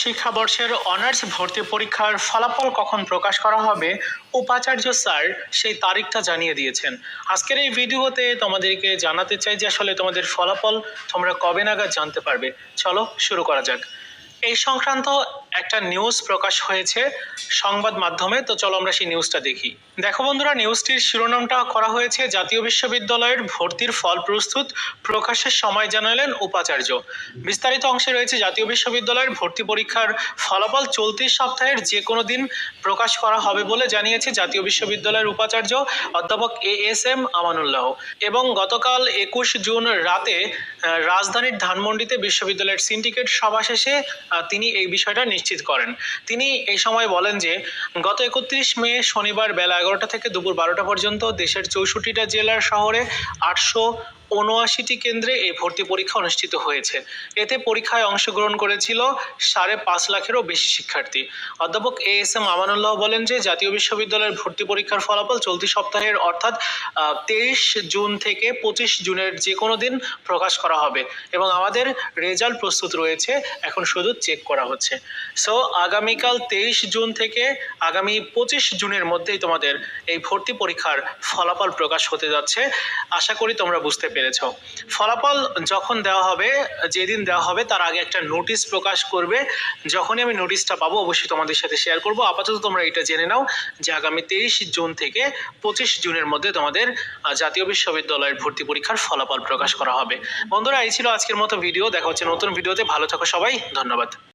শিক্ষাবর্ষের honours ভর্তি পরীক্ষার ফলাফল কখন প্রকাশ করা হবে, উপাচার্য স্যার সেই তারিখটা জানিয়ে দিয়েছেন। আজকের এই ভিডিওতে তোমাদেরকে জানাতে চাই যে আসলে তোমাদের ফলাফল তোমরা কবে নাগাদ জানতে পারবে। চলো শুরু করা যাক। এই সংক্রান্ত একটা নিউজ প্রকাশ হয়েছে সংবাদ মাধ্যমে, তো চলো আমরা সেই নিউজটা দেখি। দেখো বন্ধুরা, নিউজটির শিরোনামটা করা হয়েছে জাতীয় বিশ্ববিদ্যালয়ের ভর্তির ফল প্রস্তুত, প্রকাশের সময় জানালেন উপাচার্য। বিস্তারিত অংশে রয়েছে জাতীয় বিশ্ববিদ্যালয়ের ভর্তি পরীক্ষার ফলাফল চলতি সপ্তাহের যে কোনো দিন প্রকাশ করা হবে বলে জানিয়েছে জাতীয় বিশ্ববিদ্যালয়ের উপাচার্য অধ্যাপক ASM আমানুল্লাহ। এবং গতকাল 21 জুন রাতে রাজধানীর ধানমন্ডিতে বিশ্ববিদ্যালয়ের সিন্ডিকেট সভা শেষে তিনি এই বিষয়টা নিশ্চিত করেন। তিনি এই সময় বলেন যে গত 31 মে শনিবার বেলা 11টা থেকে দুপুর 12টা পর্যন্ত দেশের 64টা জেলার শহরে 879টি কেন্দ্রে এই ভর্তি পরীক্ষা অনুষ্ঠিত হয়েছে। এতে পরীক্ষায় অংশগ্রহণ করেছিল 5.5 লাখেরও বেশি শিক্ষার্থী। অধ্যাপক ASM আমানুল্লাহ বলেন যে জাতীয় বিশ্ববিদ্যালয়ের ভর্তি পরীক্ষার ফলাফল চলতি সপ্তাহের অর্থাৎ 23 জুন থেকে 25 জুনের যে কোনো দিন প্রকাশ করা হবে এবং আমাদের রেজাল্ট প্রস্তুত রয়েছে, এখন শুধু চেক করা হচ্ছে। সো আগামীকাল 23 জুন থেকে আগামী 25 জুনের মধ্যেই তোমাদের এই ভর্তি পরীক্ষার ফলাফল প্রকাশ হতে যাচ্ছে। আশা করি তোমরা বুঝতে পেরেছ। ফলাফল যখন দেওয়া হবে, যেদিন দেওয়া হবে তার আগে একটা নোটিশ প্রকাশ করবে। যখনই আমি নোটিশটা পাবো অবশ্যই তোমাদের সাথে শেয়ার করব। আপাতত তোমরা এটা জেনে নাও যে আগামী 23 জুন থেকে 25 জুনের মধ্যে তোমাদের জাতীয় বিশ্ববিদ্যালয়ের ভর্তি পরীক্ষার ফলাফল প্রকাশ করা হবে। বন্ধুরা, এই ছিল আজকের মতো ভিডিও। দেখা হচ্ছে নতুন ভিডিওতে। ভালো থাকো সবাই, ধন্যবাদ।